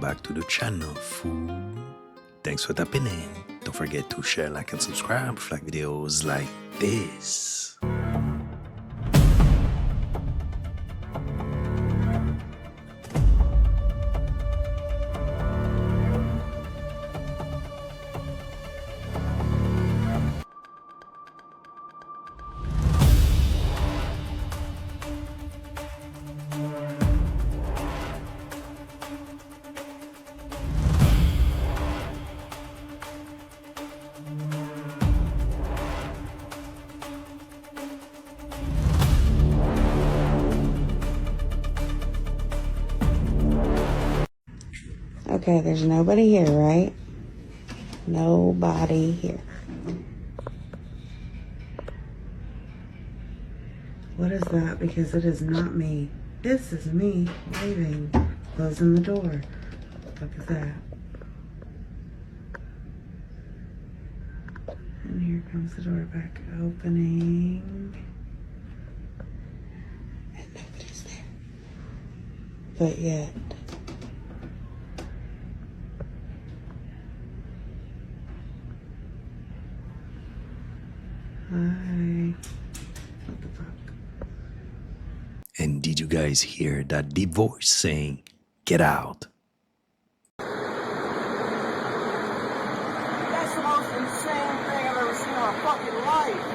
back to the channel, fool. Thanks for tapping in. Don't forget to share, like, and subscribe for like videos like this. Okay, there's nobody here, right? Nobody here. What is that? Because it is not me. This is me leaving, closing the door. What the fuck is that? And here comes the door back opening. And nobody's there. But yet. Hi. What the fuck? And did you guys hear that deep voice saying, "Get out"? That's the most insane thing I've ever seen in my fucking life.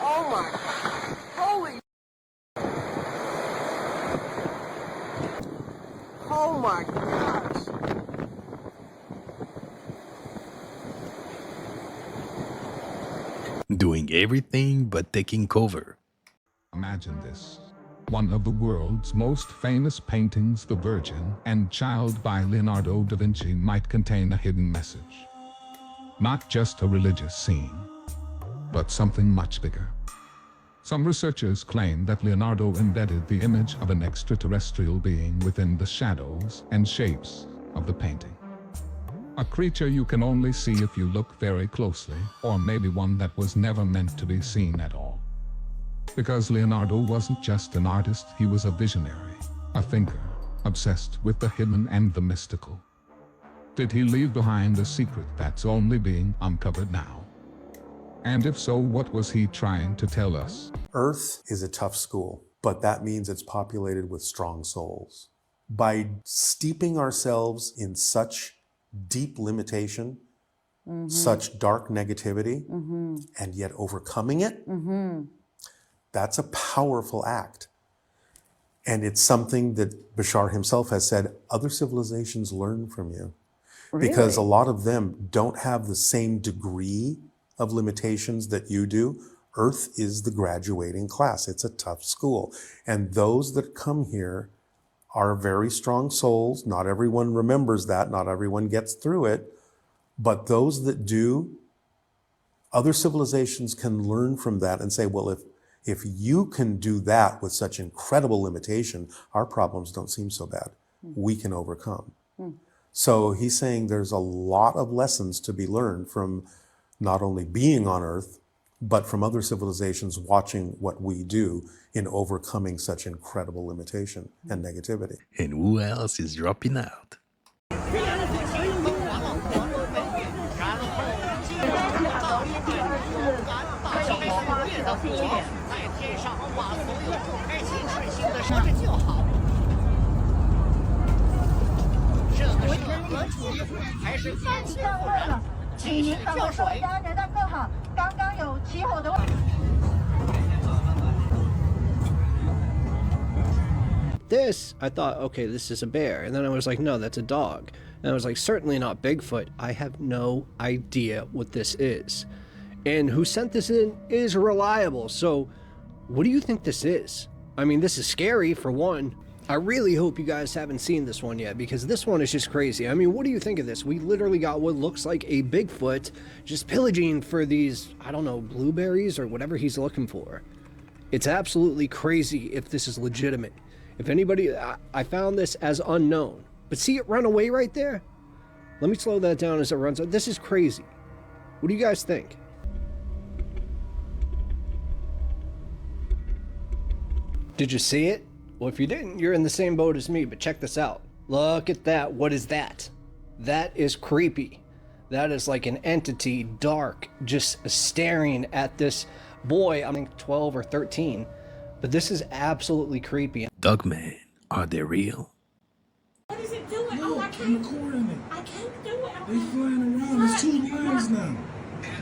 Oh my, holy, oh my gosh. Doing everything but taking cover. Imagine this. One of the world's most famous paintings, The Virgin and Child by Leonardo da Vinci, might contain a hidden message. Not just a religious scene, but something much bigger. Some researchers claim that Leonardo embedded the image of an extraterrestrial being within the shadows and shapes of the painting. A creature you can only see if you look very closely, or maybe one that was never meant to be seen at all. Because Leonardo wasn't just an artist, he was a visionary, a thinker, obsessed with the hidden and the mystical. Did he leave behind a secret that's only being uncovered now? And if so, what was he trying to tell us? Earth is a tough school, but that means it's populated with strong souls. By steeping ourselves in such deep limitation, such dark negativity, and yet overcoming it, that's a powerful act. And it's something that Bashar himself has said, other civilizations learn from you. Really? Because a lot of them don't have the same degree of limitations that you do. Earth is the graduating class. It's a tough school. And those that come here are very strong souls. Not everyone remembers that. Not everyone gets through it. But those that do, other civilizations can learn from that and say, well, if you can do that with such incredible limitation, our problems don't seem so bad. We can overcome. So he's saying there's a lot of lessons to be learned from not only being on Earth, but from other civilizations watching what we do in overcoming such incredible limitation and negativity. And who else is dropping out? This, I thought, okay, this is a bear. And then I was like, no, that's a dog. And I was like, certainly not Bigfoot. I have no idea what this is. And who sent this in is reliable. So what do you think this is? I mean, this is scary for one. I really hope you guys haven't seen this one yet, because this one is just crazy. I mean, what do you think of this? We literally got what looks like a Bigfoot just pillaging for these, I don't know, blueberries or whatever he's looking for. It's absolutely crazy if this is legitimate. If anybody, I found this as unknown. But see it run away right there? Let me slow that down as it runs. This is crazy. What do you guys think? Did you see it? Well, if you didn't, you're in the same boat as me, but check this out. Look at that. What is that? That is creepy. That is like an entity, dark, just staring at this boy, I think 12 or 13. But this is absolutely creepy. Dogman, are they real? What is it doing? Look, Oh, I I'm can't. recording it. I can't do it. They flying around. There's 2 lines now.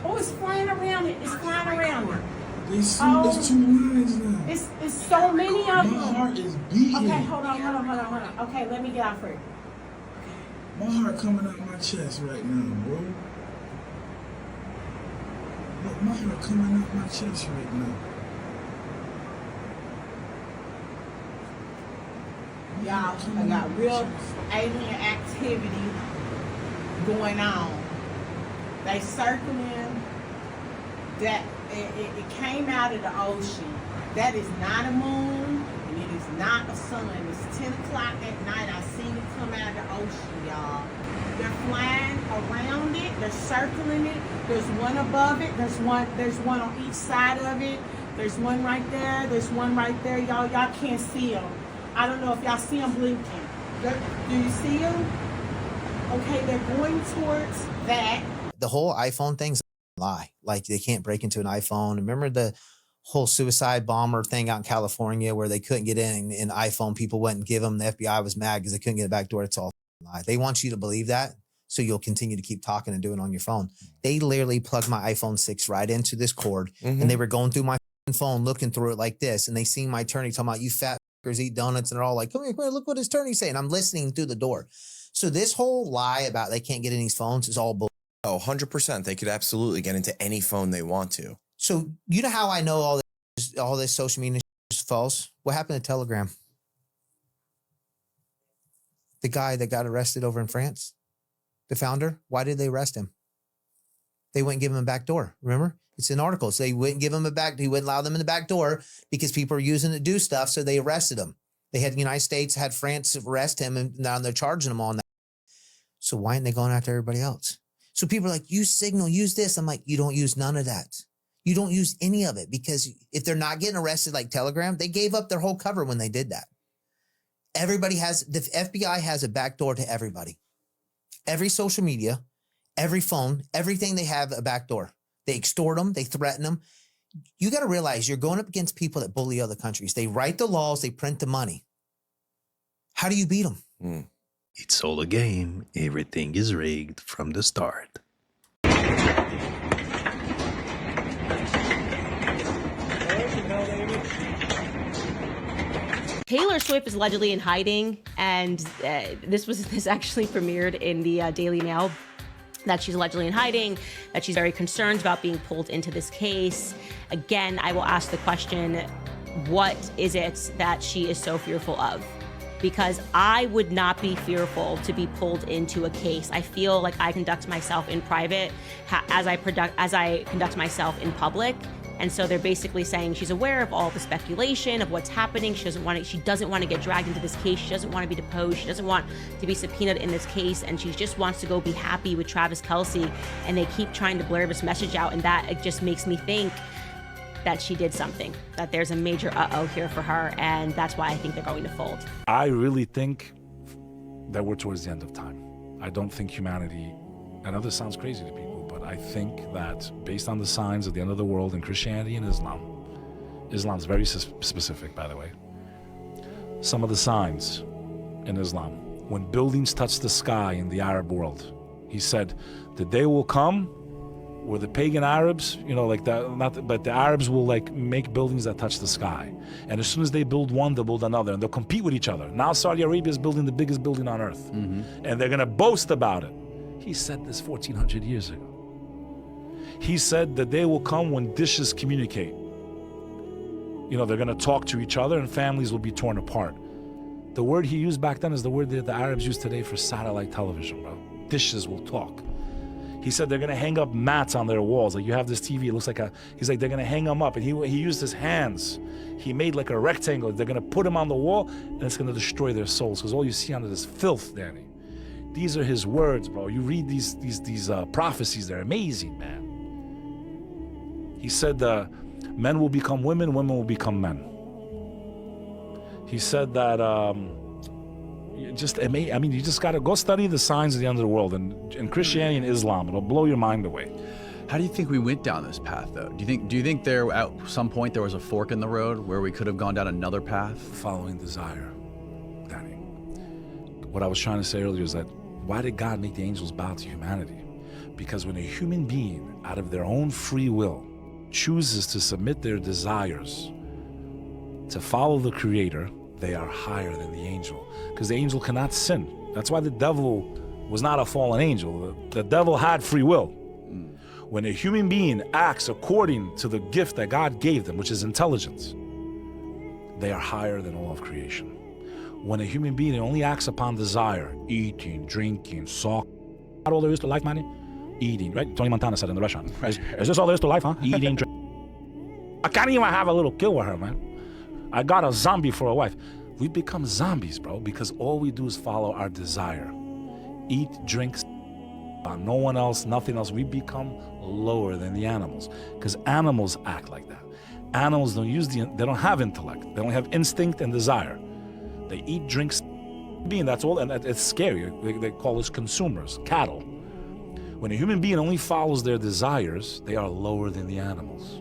Oh, it's flying around it. It's flying around it. There's 2 lines now. It's so many of My them. heart is beating. Okay, hold on. Okay, let me get out for it. My heart coming out my chest right now, bro. Look, my heart coming out my chest right now. Y'all, I got real alien activity going on. They circling that it came out of the ocean. That is not a moon, and it is not a sun. It's 10 o'clock at night. I seen it come out of the ocean, y'all. They're flying around it. They're circling it. There's one above it. There's one on each side of it. There's one right there. There's one right there, y'all. Y'all can't see them. I don't know if y'all see them blinking. Do you see them? Okay, they're going towards that. The whole iPhone thing's a lie. Like, they can't break into an iPhone. Remember the whole suicide bomber thing out in California where they couldn't get in an iPhone? People wouldn't give them. The FBI was mad because they couldn't get a back door. It's all a lie. They want you to believe that, so you'll continue to keep talking and doing it on your phone. They literally plugged my iPhone 6 right into this cord, and they were going through my phone looking through it like this, and they seen my attorney talking about, you fat fuckers eat donuts, and they're all like, come here, look what his attorney's saying. I'm listening through the door. So this whole lie about they can't get in these phones is all bull. Oh, 100%. They could absolutely get into any phone they want to. So you know how I know all this social media is false? What happened to Telegram? The guy that got arrested over in France, the founder, why did they arrest him? They wouldn't give him a back door. Remember? It's in articles. They wouldn't give him he wouldn't allow them in the back door because people were using it to do stuff. So they arrested him. They had the United States, had France arrest him, and now they're charging him on that. So why aren't they going after everybody else? So people are like, use Signal, use this. I'm like, you don't use none of that. You don't use any of it, because if they're not getting arrested like Telegram, they gave up their whole cover when they did that. The FBI has a back door to everybody. Every social media, every phone, everything, they have a back door. They extort them, they threaten them. You got to realize you're going up against people that bully other countries. They write the laws, they print the money. How do you beat them? It's all a game. Everything is rigged from the start. Taylor Swift is allegedly in hiding, and this actually premiered in the Daily Mail, that she's allegedly in hiding, that she's very concerned about being pulled into this case. Again, I will ask the question, what is it that she is so fearful of? Because I would not be fearful to be pulled into a case. I feel like I conduct myself in private as I conduct myself in public. And so they're basically saying she's aware of all the speculation of what's happening. She doesn't want to get dragged into this case. She doesn't want to be deposed. She doesn't want to be subpoenaed in this case. And she just wants to go be happy with Travis Kelce. And they keep trying to blur this message out. And that it just makes me think that she did something, that there's a major uh-oh here for her. And that's why I think they're going to fold. I really think that we're towards the end of time. I don't think humanity, I know this sounds crazy to people, but I think that based on the signs of the end of the world in Christianity and Islam is very specific, by the way. Some of the signs in Islam, when buildings touch the sky in the Arab world, he said, the day will come where the pagan Arabs, like that, but the Arabs will make buildings that touch the sky. And as soon as they build one, they'll build another, and they'll compete with each other. Now Saudi Arabia is building the biggest building on earth, and they're gonna boast about it. He said this 1,400 years ago. He said the day will come when dishes communicate. They're gonna talk to each other and families will be torn apart. The word he used back then is the word that the Arabs use today for satellite television, bro. Dishes will talk. He said they're gonna hang up mats on their walls. Like, you have this TV, it looks like he's like, they're gonna hang them up. And he used his hands. He made like a rectangle. They're gonna put them on the wall, and it's gonna destroy their souls, because all you see on it is filth, Danny. These are his words, bro. You read these prophecies, they're amazing, man. He said men will become women, women will become men. He said that, you just gotta go study the signs of the underworld and Christianity and Islam. It'll blow your mind away. How do you think we went down this path, though? Do you think there at some point there was a fork in the road where we could have gone down another path? Following desire, Danny. What I was trying to say earlier is that, why did God make the angels bow to humanity? Because when a human being, out of their own free will, chooses to submit their desires to follow the Creator, they are higher than the angel. Because the angel cannot sin. That's why the devil was not a fallen angel. The devil had free will. When a human being acts according to the gift that God gave them, which is intelligence, they are higher than all of creation. When a human being only acts upon desire, eating, drinking, soccer, not all there is to life, man? Eating, right? Tony Montana said in the restaurant. Is this all there is to life, huh? Eating, drinking. I can't even have a little kill with her, man. I got a zombie for a wife. We become zombies, bro, because all we do is follow our desire. Eat, drink, no one else, nothing else. We become lower than the animals, because animals act like that. Animals they don't have intellect. They only have instinct and desire. They eat, drink, being, that's all, and it's scary. They call us consumers, cattle. When a human being only follows their desires, they are lower than the animals.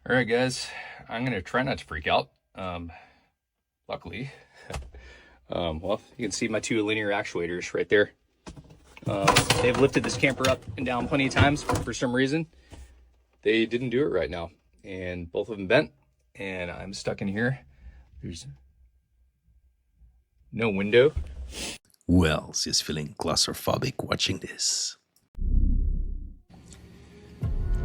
All right, guys, I'm going to try not to freak out. Luckily, well, you can see my two linear actuators right there. They've lifted this camper up and down plenty of times. For some reason, they didn't do it right now, and both of them bent, and I'm stuck in here. There's no window. Wells is feeling claustrophobic watching this.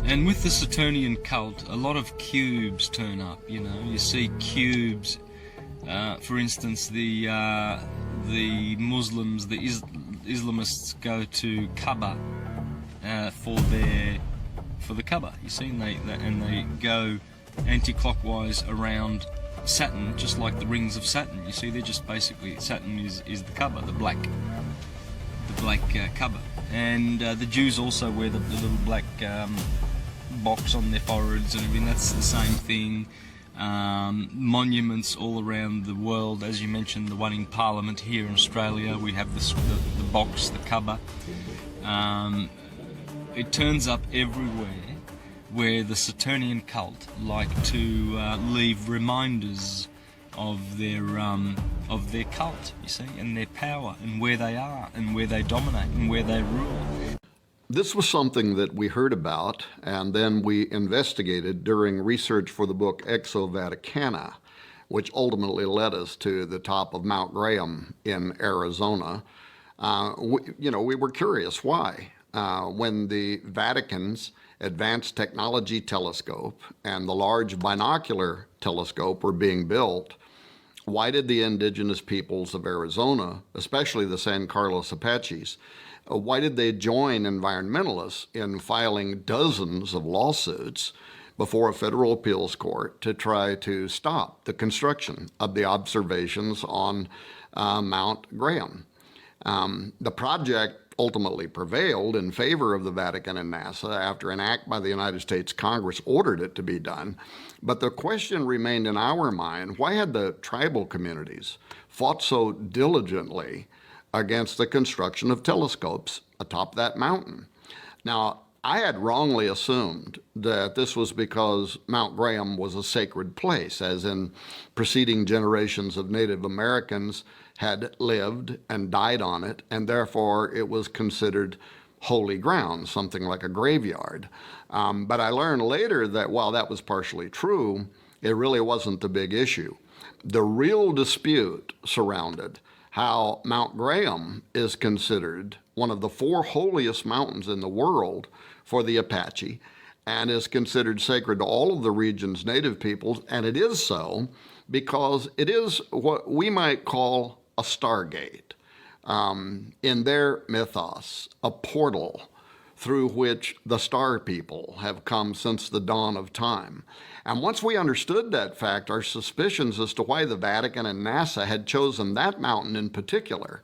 And with the Saturnian cult, a lot of cubes turn up. You know, you see cubes. For instance, the Muslims, the Islamists go to Kaaba for the Kaaba. You see, and they go anti-clockwise around Saturn, just like the rings of Saturn. You see, they're just basically, Saturn is the Kaaba, the black Kaaba. And the Jews also wear the little black box on their foreheads and everything. That's the same thing. Monuments all around the world, as you mentioned, the one in Parliament here in Australia, we have the box, the Kaaba. It turns up everywhere where the Saturnian cult like to leave reminders of their cult, you see, and their power, and where they are, and where they dominate, and where they rule. This was something that we heard about, and then we investigated during research for the book Exo-Vaticana, which ultimately led us to the top of Mount Graham in Arizona. We were curious why. When the Vatican's Advanced Technology Telescope and the Large Binocular Telescope were being built, why did the indigenous peoples of Arizona, especially the San Carlos Apaches, why did they join environmentalists in filing dozens of lawsuits before a federal appeals court to try to stop the construction of the observations on Mount Graham? The project ultimately prevailed in favor of the Vatican and NASA after an act by the United States Congress ordered it to be done. But the question remained in our mind, why had the tribal communities fought so diligently against the construction of telescopes atop that mountain? Now, I had wrongly assumed that this was because Mount Graham was a sacred place, as in preceding generations of Native Americans had lived and died on it, and therefore it was considered holy ground, something like a graveyard. But I learned later that while that was partially true, it really wasn't the big issue. The real dispute surrounded how Mount Graham is considered one of the 4 holiest mountains in the world for the Apache, and is considered sacred to all of the region's native peoples, and it is so because it is what we might call a stargate. In their mythos, a portal through which the star people have come since the dawn of time. And once we understood that fact, our suspicions as to why the Vatican and NASA had chosen that mountain in particular,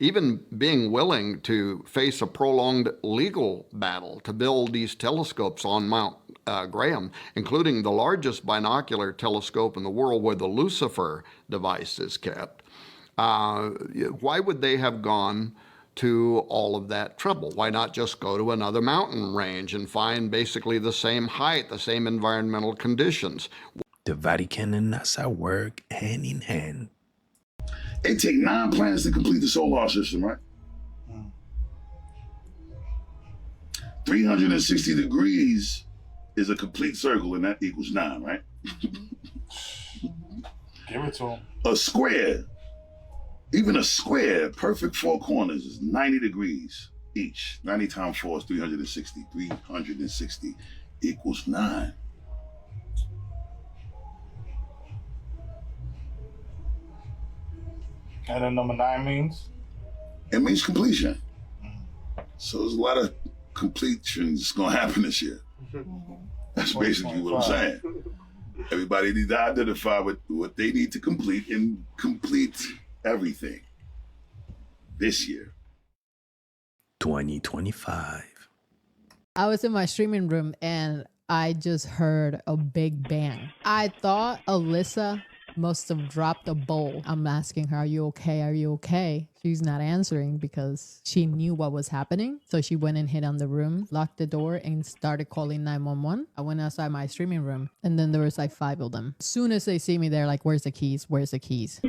even being willing to face a prolonged legal battle to build these telescopes on Mount Graham, including the largest binocular telescope in the world where the Lucifer device is kept, why would they have gone to all of that trouble? Why not just go to another mountain range and find basically the same height, the same environmental conditions? The Vatican and NASA work hand in hand. It takes 9 planets to complete the solar system, right? 360 degrees is a complete circle, and that equals 9, right? Give it to him. A square, even a square, perfect 4 corners is 90 degrees each. 90 times 4 is 360. 360 equals 9. And then number 9 means? It means completion. So there's a lot of completions going to happen this year. That's basically what I'm saying. Everybody needs to identify what they need to complete and complete everything this year. 2025. I was in my streaming room and I just heard a big bang. I thought Alyssa must have dropped a bowl. I'm asking her, are you okay? Are you okay? She's not answering because she knew what was happening. So she went and hid on the room, locked the door, and started calling 911. I went outside my streaming room, and then there was like 5 of them. As soon as they see me, they're like, where's the keys? Where's the keys?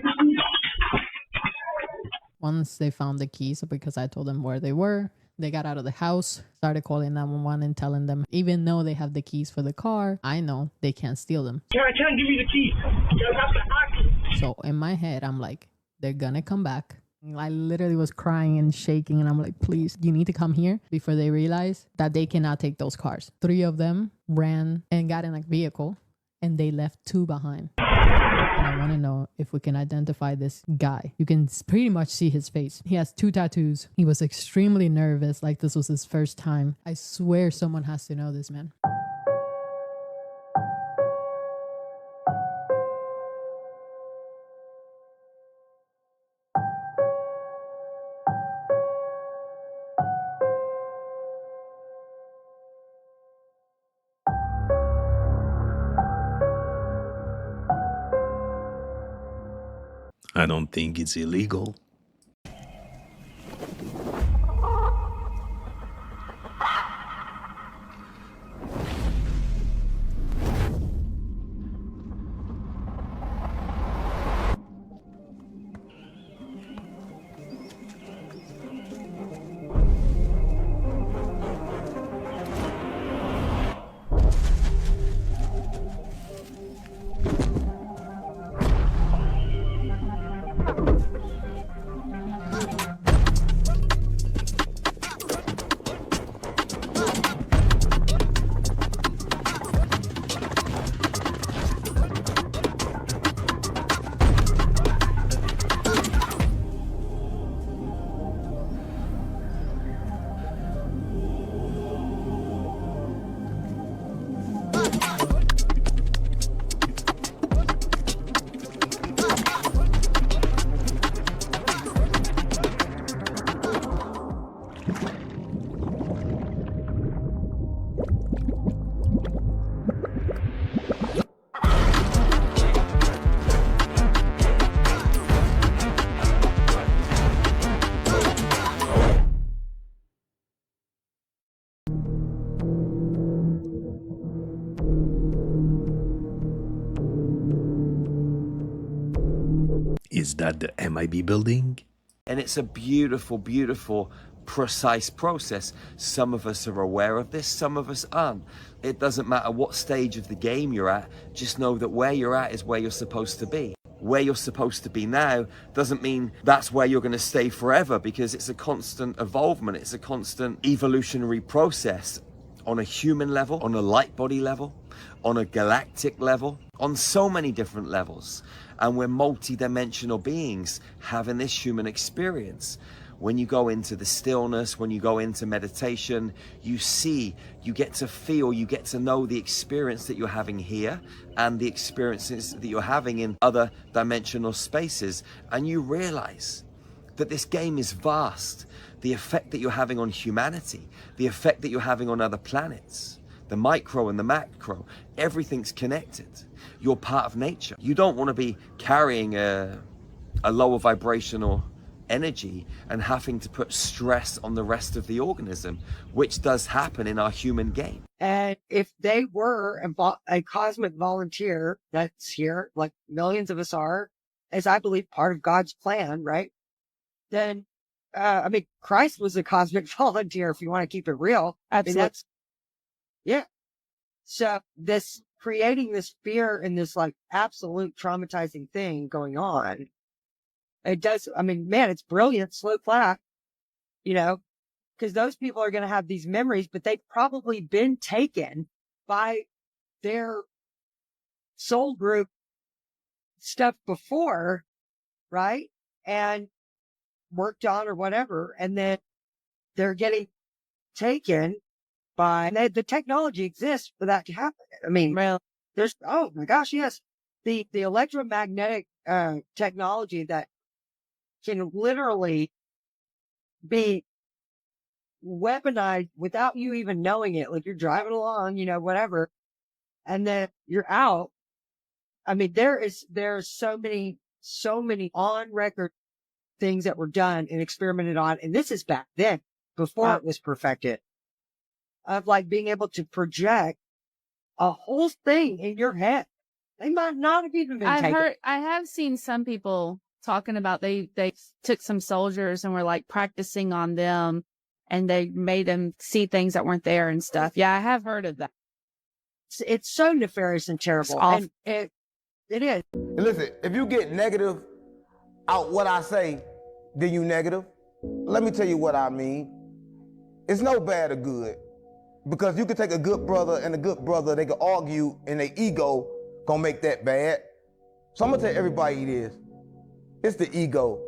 Once they found the keys, because I told them where they were, they got out of the house, started calling 911 and telling them, even though they have the keys for the car, I know they can't steal them. I can't give you the keys. You have to ask. So in my head, I'm like, they're gonna come back. I literally was crying and shaking, and I'm like, please, you need to come here before they realize that they cannot take those cars. 3 of them ran and got in a vehicle, and they left 2 behind. And I want to know if we can identify this guy. You can pretty much see his face. He has 2 tattoos. He was extremely nervous, like this was his first time. I swear someone has to know this man. I don't think it's illegal. Is that the MIB building? And it's a beautiful, beautiful, precise process. Some of us are aware of this, some of us aren't. It doesn't matter what stage of the game you're at, just know that where you're at is where you're supposed to be. Where you're supposed to be now doesn't mean that's where you're going to stay forever, because it's a constant evolvement, it's a constant evolutionary process. on a human level, on a light body level, on a galactic level, on so many different levels. And we're multi-dimensional beings having this human experience. When you go into the stillness, when you go into meditation, you see, you get to feel, you get to know the experience that you're having here and the experiences that you're having in other dimensional spaces. And you realize that this game is vast. The effect that you're having on humanity, the effect that you're having on other planets, the micro and the macro, everything's connected. You're part of nature. You don't want to be carrying a lower vibrational energy and having to put stress on the rest of the organism, which does happen in our human game. And if they were a cosmic volunteer that's here, like millions of us are, as I believe part of God's plan, right? Then, I mean, Christ was a cosmic volunteer, if you want to keep it real. Absolutely. I mean, yeah. So this creating this fear and this like absolute traumatizing thing going on, it does. I mean, man, it's brilliant, slow clap, you know, because those people are going to have these memories, but they've probably been taken by their soul group stuff before, right? And worked on or whatever. And then they're getting taken by, and the technology exists for that to happen. I mean, there's, oh my gosh, yes. The electromagnetic technology that can literally be weaponized without you even knowing it. Like you're driving along, you know, whatever, and then you're out. I mean, there's so many on record things that were done and experimented on. And this is back then, before it was perfected, of like being able to project a whole thing in your head. They might not have even been taken. I have seen some people talking about they took some soldiers and were like practicing on them and they made them see things that weren't there and stuff. Yeah, I have heard of that. It's so nefarious and terrible. And it is. And listen, if you get negative out what I say, then you negative. Let me tell you what I mean. It's no bad or good. Because you could take a good brother and a good brother, they could argue and their ego gonna make that bad. So I'm gonna tell everybody this. It's the ego.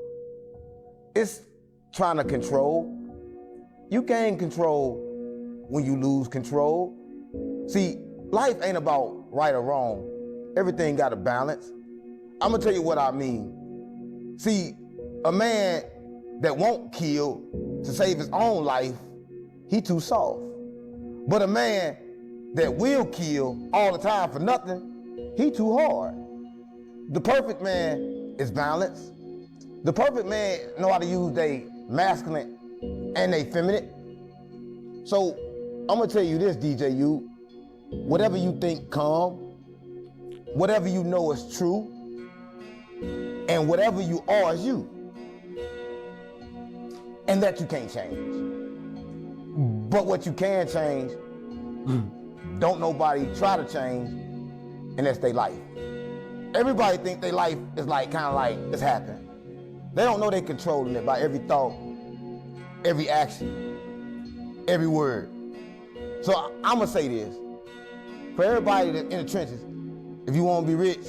It's trying to control. You gain control when you lose control. See, life ain't about right or wrong. Everything got a balance. I'm gonna tell you what I mean. See, a man that won't kill to save his own life, he too soft. But a man that will kill all the time for nothing, he too hard. The perfect man is balanced. The perfect man know how to use their masculine and they feminine. So I'm gonna tell you this, DJ U, whatever you think come, whatever you know is true, and whatever you are is you. And that you can't change. But what you can change, don't nobody try to change, and that's their life. Everybody think their life is like kind of like it's happening. They don't know they're controlling it by every thought, every action, every word. So I'm gonna say this. For everybody that's in the trenches, if you wanna be rich,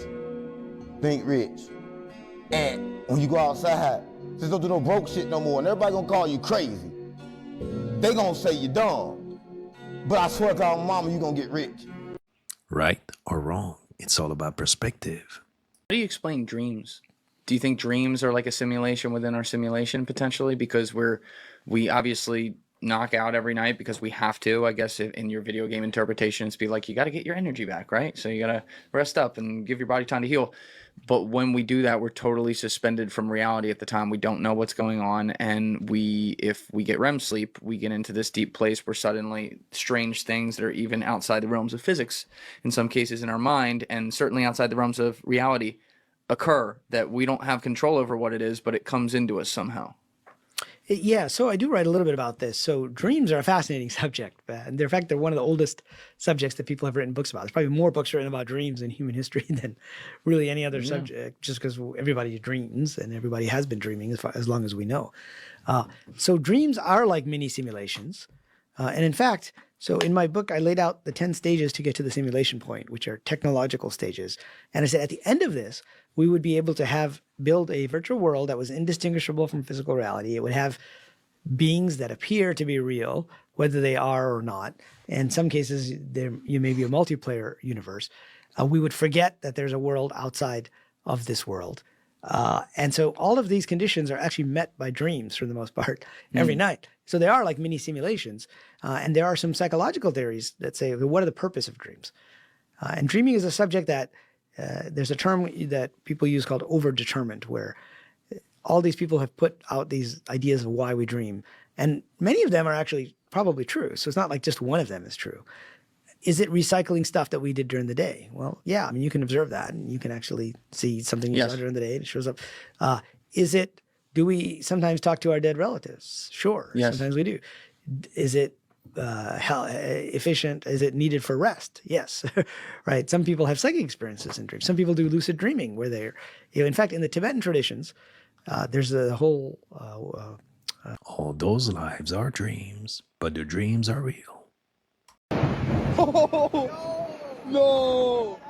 think rich. And when you go outside, just don't do no broke shit no more, and everybody gonna call you crazy. They gonna say you're dumb. But I swear to God, mama, you gonna get rich. Right or wrong, it's all about perspective. How do you explain dreams? Do you think dreams are like a simulation within our simulation potentially? Because we obviously knock out every night because we have to. I guess in your video game interpretation, it's be like, you got to get your energy back, right? So you got to rest up and give your body time to heal. But when we do that, we're totally suspended from reality at the time. We don't know what's going on. And if we get REM sleep, we get into this deep place where suddenly strange things that are even outside the realms of physics, in some cases in our mind, and certainly outside the realms of reality, occur that we don't have control over what it is, but it comes into us somehow. Yeah, so I do write a little bit about this. So dreams are a fascinating subject. And in fact, they're one of the oldest subjects that people have written books about. There's probably more books written about dreams in human history than really any other subject, just because everybody dreams and everybody has been dreaming as long as we know. So dreams are like mini simulations. And in fact, So in my book, I laid out the 10 stages to get to the simulation point, which are technological stages. And I said at the end of this, we would be able to build a virtual world that was indistinguishable from physical reality. It would have beings that appear to be real, whether they are or not. In some cases, you may be a multiplayer universe. We would forget that there's a world outside of this world. And so all of these conditions are actually met by dreams for the most part every night. So they are like mini simulations. And there are some psychological theories that say, what are the purpose of dreams? And dreaming is a subject that there's a term that people use called overdetermined, where all these people have put out these ideas of why we dream. And many of them are actually probably true. So it's not like just one of them is true. Is it recycling stuff that we did during the day? Well, yeah, I mean, you can observe that and you can actually see something you saw during the day and it shows up. Do we sometimes talk to our dead relatives? Sure, sometimes we do. Is it efficient? Is it needed for rest? Yes, right. Some people have psychic experiences in dreams. Some people do lucid dreaming where they're, in fact, in the Tibetan traditions, there's a whole... all those lives are dreams, but the dreams are real. Oh, no!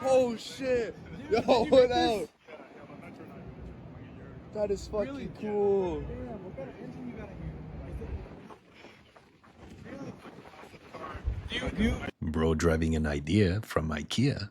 Oh, shit! Yo, what up? That is fucking cool. Bro driving an idea from IKEA.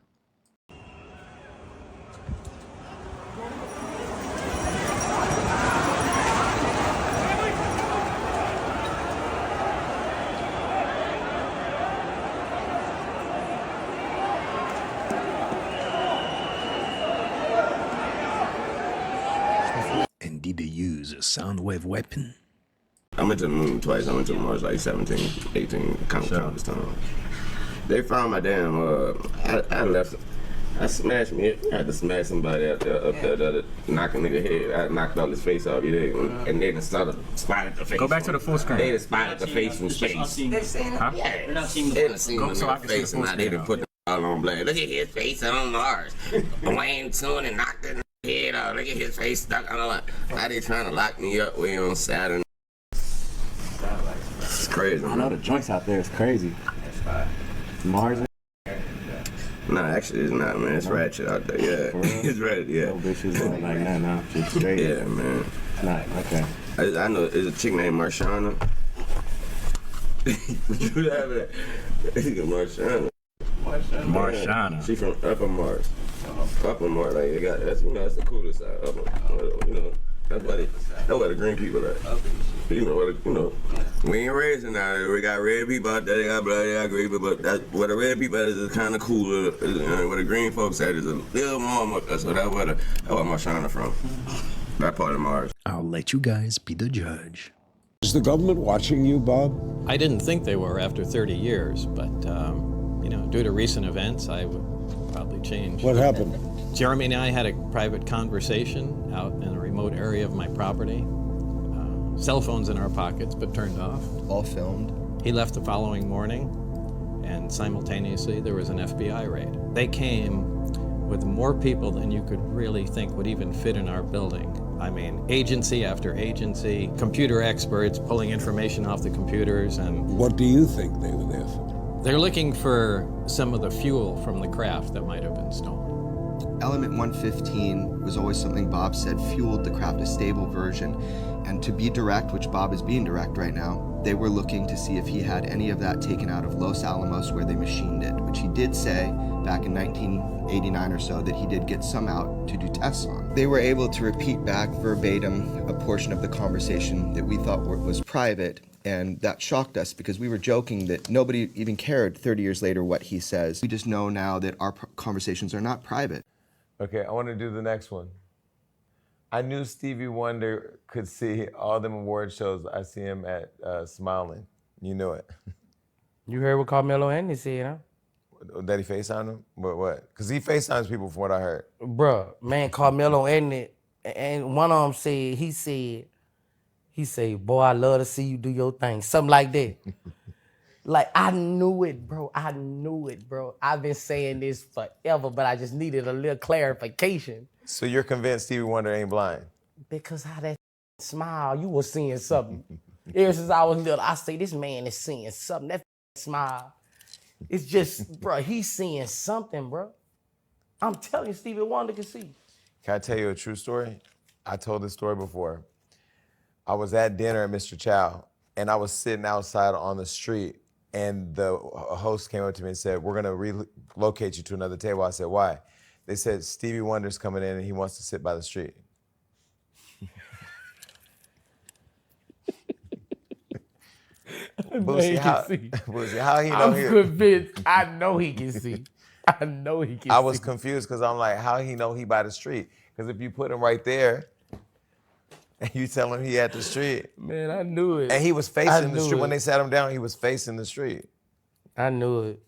And did they use a sound wave weapon? I went to the moon twice. I went to Mars like 17, 18, countless times. They found my damn, I left, I smashed me. I had to smash somebody up there, knock a nigga head. I knocked all his face off, you dig? And they just started spotted the face. Go back to the full screen. They just spotted the face from space. Huh? They're not seeing the face, and now they done put the all on blast. Look at his face on Mars. Wayne Tune and knocked the head off. Look at his face stuck on the. Now they trying to lock me up way on Saturn. It's crazy. I know the joints out there is crazy. Mars. No, actually it's not, man. It's ratchet out there, yeah. It's ratchet, yeah. No bitches like that now. Shit straight. Yeah, man. Nah, okay. I know there's a chick named Marshana. Would you have that? Marshana. Marshana. She from Upper Mars. Upper Mars, like they got that's that's the coolest side. That's where the green people are. We ain't raising out there. We got red people out there, they got blood, they got green people, but that's where the red people at is kind of cooler. Where the green folks at is a little more, so that's where Marshana from. That part of Mars. I'll let you guys be the judge. Is the government watching you, Bob? I didn't think they were after 30 years, but, due to recent events, I would probably change. What happened? Jeremy and I had a private conversation out in a remote area of my property. Cell phones in our pockets, but turned off. All filmed. He left the following morning, and simultaneously there was an FBI raid. They came with more people than you could really think would even fit in our building. I mean, agency after agency, computer experts pulling information off the computers, and... What do you think they were there for? They're looking for some of the fuel from the craft that might have been stolen. Element 115 was always something Bob said fueled the craft, a stable version. And to be direct, which Bob is being direct right now, they were looking to see if he had any of that taken out of Los Alamos where they machined it, which he did say back in 1989 or so that he did get some out to do tests on. They were able to repeat back verbatim a portion of the conversation that we thought was private, and that shocked us because we were joking that nobody even cared 30 years later what he says. We just know now that our conversations are not private. Okay, I want to do the next one. I knew Stevie Wonder could see all them award shows. I see him at Smiling. You knew it. You heard what Carmelo Anthony said, huh? That he FaceTimed him? What? Because he FaceTimes people from what I heard. Bruh, man, Carmelo Anthony, and one of them said, he said, boy, I love to see you do your thing. Something like that. Like, I knew it, bro. I've been saying this forever, but I just needed a little clarification. So you're convinced Stevie Wonder ain't blind? Because how that smile, you were seeing something. Ever since I was little, I say, this man is seeing something. That smile. It's just, bro, he's seeing something, bro. I'm telling you, Stevie Wonder can see. Can I tell you a true story? I told this story before. I was at dinner at Mr. Chow, and I was sitting outside on the street, and the host came up to me and said, "We're gonna relocate you to another table." I said, "Why?" They said, "Stevie Wonder's coming in and he wants to sit by the street." Boosie, how he know I'm he? convinced. I know he can see. I know he can see. I was confused because I'm like, how he know he by the street? Because if you put him right there, and you tell him he at the street. Man, I knew it. And he was I facing the knew street. it. When they sat him down, he was facing the street. I knew it.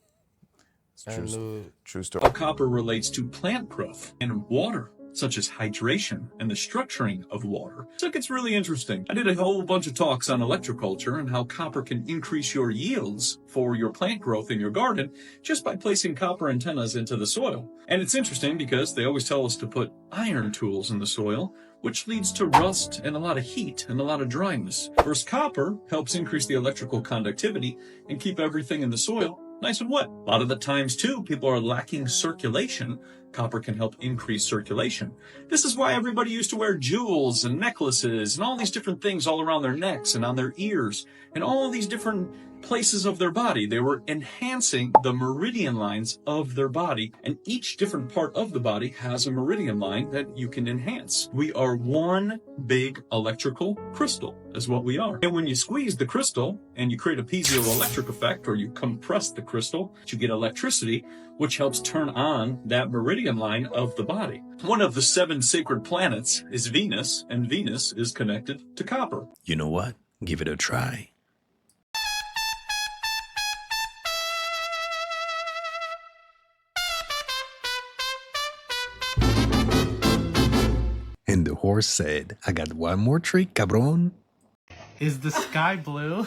True story. How copper relates to plant growth and water, such as hydration and the structuring of water. So it gets really interesting. I did a whole bunch of talks on electroculture and how copper can increase your yields for your plant growth in your garden just by placing copper antennas into the soil. And it's interesting because they always tell us to put iron tools in the soil, which leads to rust and a lot of heat and a lot of dryness. Whereas copper helps increase the electrical conductivity and keep everything in the soil nice and wet. A lot of the times too, people are lacking circulation. Copper can help increase circulation. This is why everybody used to wear jewels and necklaces and all these different things all around their necks and on their ears and all these different places of their body. They were enhancing the meridian lines of their body, and each different part of the body has a meridian line that you can enhance. We are one big electrical crystal is what we are. And when you squeeze the crystal and you create a piezoelectric effect, or you compress the crystal, you get electricity, which helps turn on that meridian line of the body. One of the 7 sacred planets is Venus, and Venus is connected to copper. You know what? Give it a try. And the horse said, I got one more trick, cabron. Is the sky blue?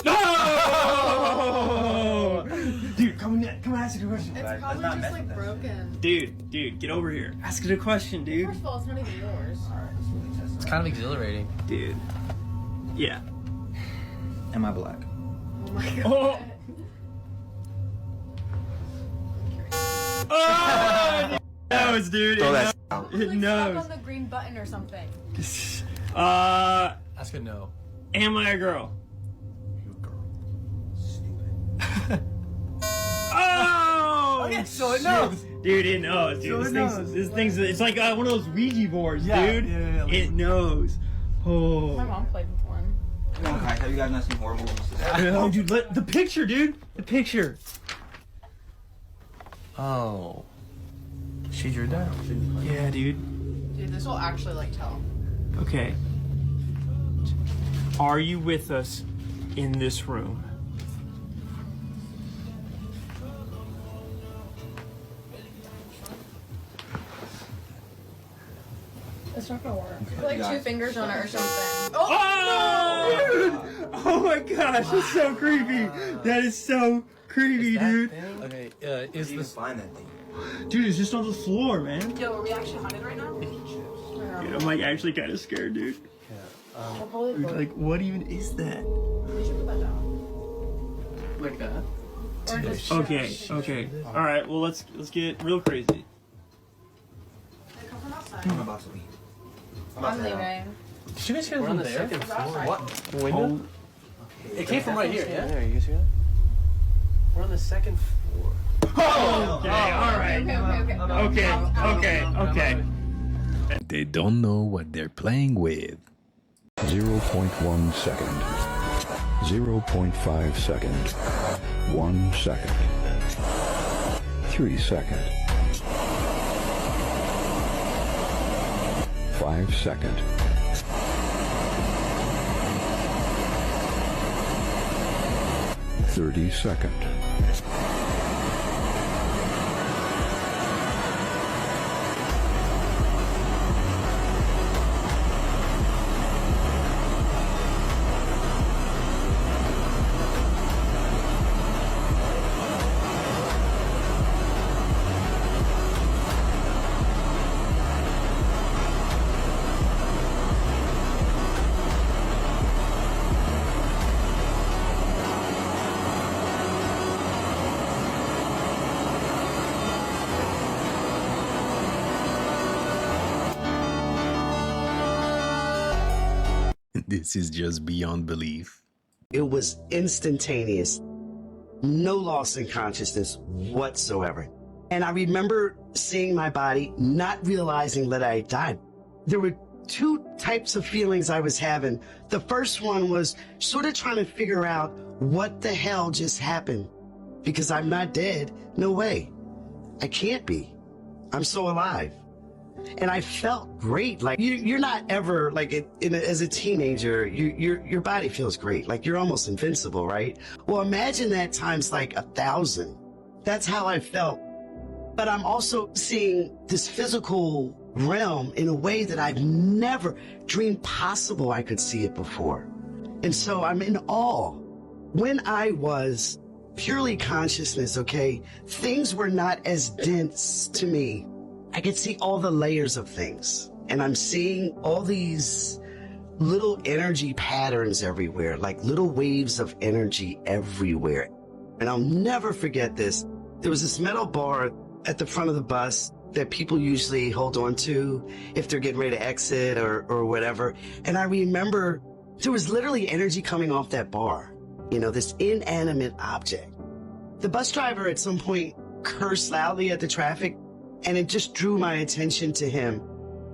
No! Dude, come ask it a question. It's probably just like broken. Dude, get over here. Ask it a question, dude. First of all, it's not even yours. It's kind of exhilarating. Dude. Yeah. Am I black? Oh my god. Oh! Oh! It knows, dude. Throw that It Like, knows. Click on the green button or something. Ask a no. Am I a girl? Oh! Okay, so it knows. Dude, it knows, dude. So This thing's it's like one of those Ouija boards, Yeah, dude. yeah. It knows. Oh. My mom played with one. Have you guys not seen horror movies? Oh, dude, the picture, dude. The picture. Oh. She drew down. Yeah, dude. Dude, this will actually like tell. Okay. Are you with us in this room? It's not gonna work. Put like 2 fingers on it or something. Oh, dude! Oh my gosh, that's so creepy. That is so creepy, dude. Okay, is this find that thing? Dude, it's just on the floor, man. Yo, are we actually haunted right now? Dude, I'm like actually kind of scared, dude. Dude, Like, what even is that? We should put that down. Like that? Or just Okay. All right. Well, let's get real crazy. They come from outside. I'm about to leave. I'm leaving. Did you guys hear We're on the there? second floor. What? Window? It came from right here. Yeah. There, you guys hear that? We're on the second floor. Oh, okay. All right. Okay. They don't know what they're playing with. 0.1 second. 0.5 second. 1 second. 3 second. 5 second. 30 second. This is just beyond belief. It was instantaneous. No loss in consciousness whatsoever. And I remember seeing my body, not realizing that I had died. There were two types of feelings I was having. The first one was sort of trying to figure out what the hell just happened. Because I'm not dead. No way. I can't be. I'm so alive. And I felt great. Like you're not ever like as a teenager, your body feels great. Like you're almost invincible, right? Well, imagine that times like 1,000. That's how I felt. But I'm also seeing this physical realm in a way that I've never dreamed possible I could see it before. And so I'm in awe. When I was purely consciousness, okay, things were not as dense to me. I could see all the layers of things, and I'm seeing all these little energy patterns everywhere, like little waves of energy everywhere. And I'll never forget this. There was this metal bar at the front of the bus that people usually hold on to if they're getting ready to exit or whatever. And I remember there was literally energy coming off that bar, you know, this inanimate object. The bus driver at some point cursed loudly at the traffic, and it just drew my attention to him.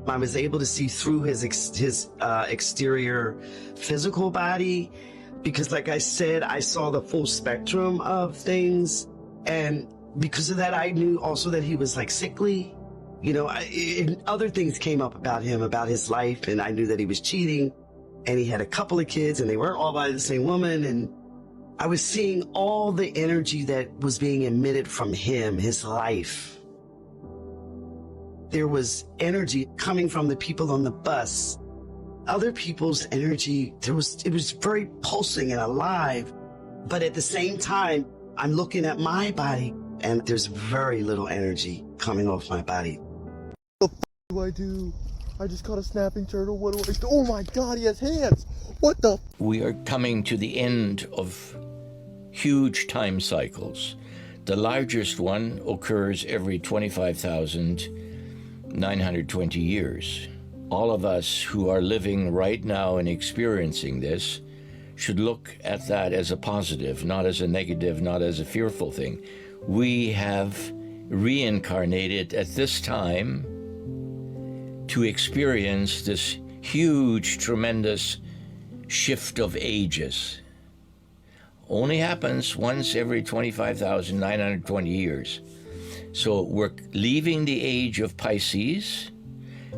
I was able to see through his exterior physical body because, like I said, I saw the full spectrum of things. And because of that, I knew also that he was like sickly. You know, other things came up about him, about his life, and I knew that he was cheating, and he had a couple of kids, and they weren't all by the same woman. And I was seeing all the energy that was being emitted from him, his life. There was energy coming from the people on the bus. Other people's energy, it was very pulsing and alive. But at the same time, I'm looking at my body and there's very little energy coming off my body. What the do I do? I just caught a snapping turtle. What do I do? Oh my God, he has hands. What the? We are coming to the end of huge time cycles. The largest one occurs every 25,920 years. All of us who are living right now and experiencing this should look at that as a positive, not as a negative, not as a fearful thing. We have reincarnated at this time to experience this huge, tremendous shift of ages. Only happens once every 25,920 years. So we're leaving the age of Pisces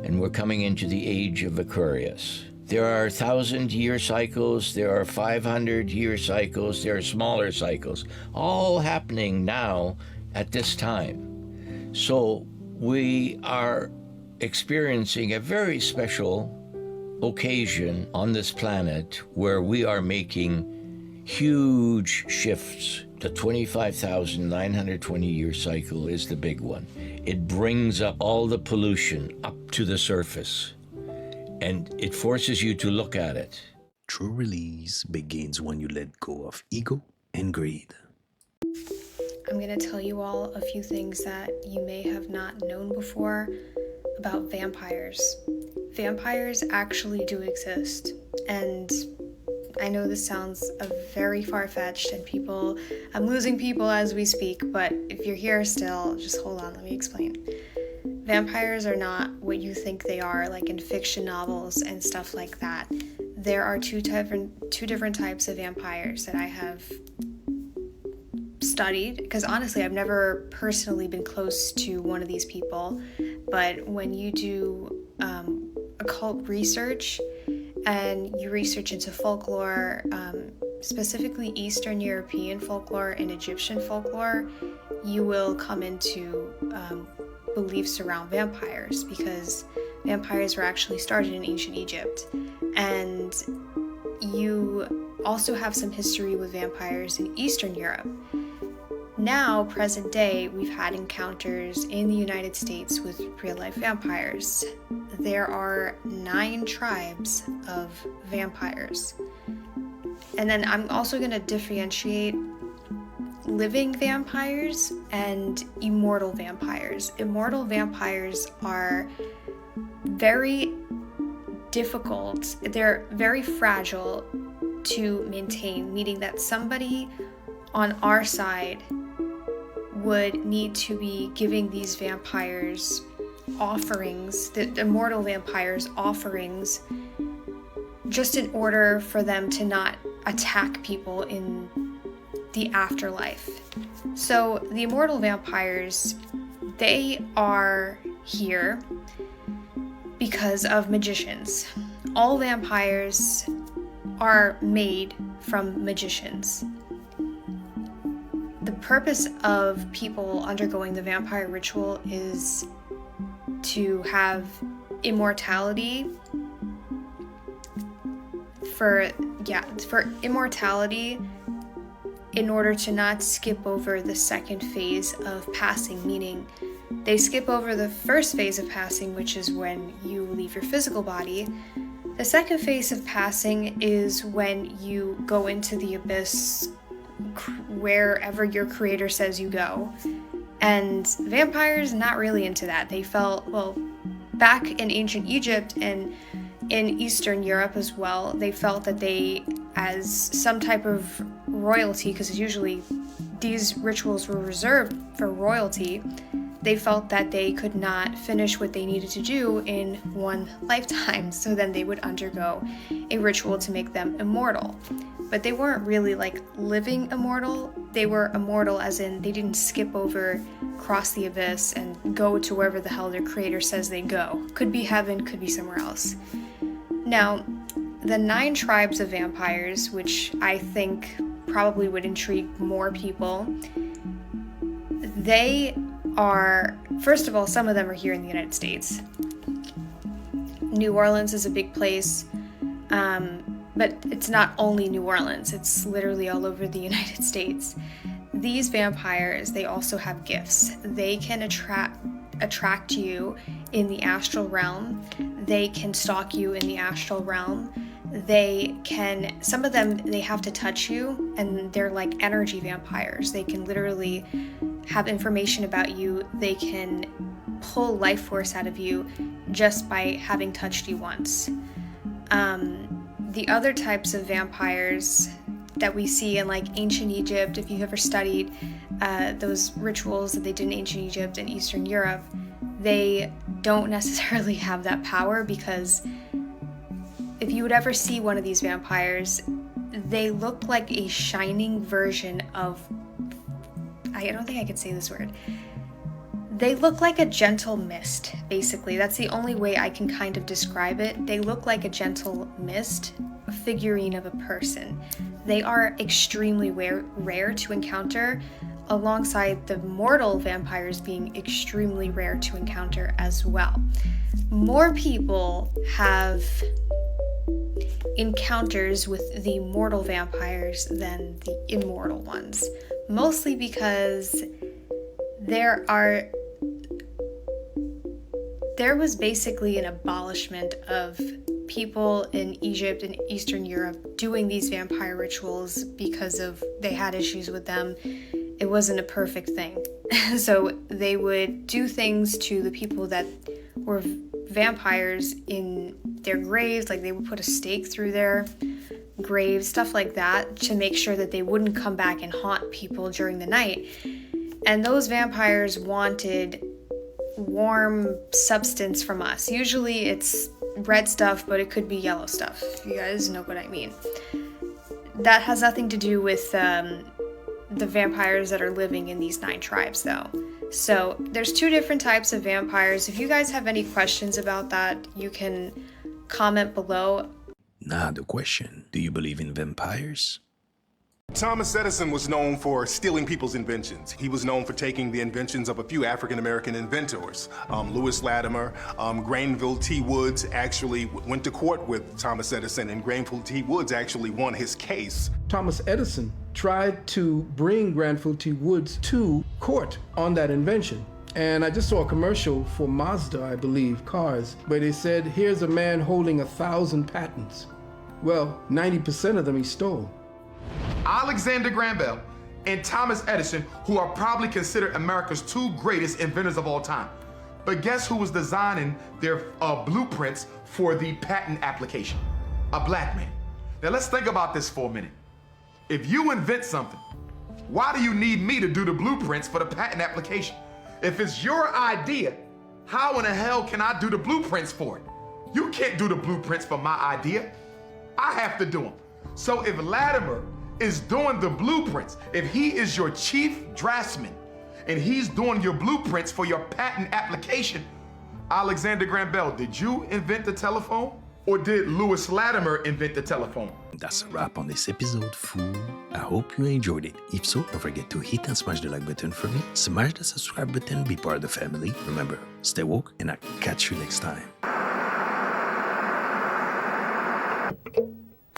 and we're coming into the age of Aquarius. There are 1,000-year cycles, there are 500-year cycles, there are smaller cycles, all happening now at this time. So we are experiencing a very special occasion on this planet where we are making huge shifts. The 25,920-year cycle is the big one. It brings up all the pollution up to the surface, and it forces you to look at it. True release begins when you let go of ego and greed. I'm going to tell you all a few things that you may have not known before about vampires. Vampires actually do exist, and I know this sounds very far-fetched and I'm losing people as we speak, but if you're here still, just hold on, let me explain. Vampires are not what you think they are, like in fiction novels and stuff like that. There are two different types of vampires that I have studied, because honestly, I've never personally been close to one of these people, but when you do occult research, and you research into folklore, specifically Eastern European folklore and Egyptian folklore, you will come into beliefs around vampires, because vampires were actually started in ancient Egypt. And you also have some history with vampires in Eastern Europe. Now, present day, we've had encounters in the United States with real-life vampires. There are 9 tribes of vampires. And then I'm also going to differentiate living vampires and immortal vampires. Immortal vampires are very difficult, they're very fragile to maintain, meaning that somebody on our side would need to be giving these vampires offerings, the immortal vampires offerings, just in order for them to not attack people in the afterlife. So the immortal vampires, they are here because of magicians. All vampires are made from magicians. The purpose of people undergoing the vampire ritual is to have immortality for immortality in order to not skip over the second phase of passing, meaning they skip over the first phase of passing, which is when you leave your physical body. The second phase of passing is when you go into the abyss, wherever your creator says you go. And vampires, not really into that. They felt, well, back in ancient Egypt and in Eastern Europe as well, they felt that they, as some type of royalty, because usually these rituals were reserved for royalty, they felt that they could not finish what they needed to do in one lifetime, so then they would undergo a ritual to make them immortal. But they weren't really like living immortal. They were immortal as in they didn't skip over, cross the abyss, and go to wherever the hell their creator says they go. Could be heaven, could be somewhere else. Now, the 9 tribes of vampires, which I think probably would intrigue more people, they are, first of all, some of them are here in the United States. New Orleans is a big place, but it's not only New Orleans, it's literally all over the United States. These vampires, they also have gifts. They can attract you in the astral realm. They can stalk you in the astral realm. They can, some of them, they have to touch you, and they're like energy vampires. They can literally have information about you. They can pull life force out of you just by having touched you once. The other types of vampires that we see in like ancient Egypt, if you've ever studied those rituals that they did in ancient Egypt and Eastern Europe, they don't necessarily have that power, because if you would ever see one of these vampires, they look like a shining version of, I don't think I could say this word. They look like a gentle mist, basically. That's the only way I can kind of describe it. They look like a gentle mist, a figurine of a person. They are extremely rare to encounter, alongside the mortal vampires being extremely rare to encounter as well. More people have encounters with the mortal vampires than the immortal ones, mostly because there was basically an abolishment of people in Egypt and Eastern Europe doing these vampire rituals because of they had issues with them. It wasn't a perfect thing. So they would do things to the people that were vampires in their graves, like they would put a stake through their graves, stuff like that, to make sure that they wouldn't come back and haunt people during the night. And those vampires wanted warm substance from us. Usually it's red stuff, but it could be yellow stuff. You guys know what I mean. That has nothing to do with the vampires that are living in these 9 tribes, though. So there's 2 different types of vampires. If you guys have any questions about that, you can comment below. Now the question, do you believe in vampires? Thomas Edison was known for stealing people's inventions. He was known for taking the inventions of a few African-American inventors. Lewis Latimer, Granville T. Woods actually went to court with Thomas Edison, and Granville T. Woods actually won his case. Thomas Edison tried to bring Granville T. Woods to court on that invention. And I just saw a commercial for Mazda, I believe, cars, where they said, here's a man holding 1,000 patents. Well, 90% of them he stole. Alexander Graham Bell and Thomas Edison, who are probably considered America's 2 greatest inventors of all time. But guess who was designing their blueprints for the patent application? A black man. Now let's think about this for a minute. If you invent something, why do you need me to do the blueprints for the patent application? If it's your idea, how in the hell can I do the blueprints for it? You can't do the blueprints for my idea. I have to do them. So if Latimer is doing the blueprints, if he is your chief draftsman, and he's doing your blueprints for your patent application, Alexander Graham Bell, did you invent the telephone? Or did Lewis Latimer invent the telephone? That's a wrap on this episode, fool. I hope you enjoyed it. If so, don't forget to hit and smash the like button for me. Smash the subscribe button, be part of the family. Remember, stay woke, and I'll catch you next time.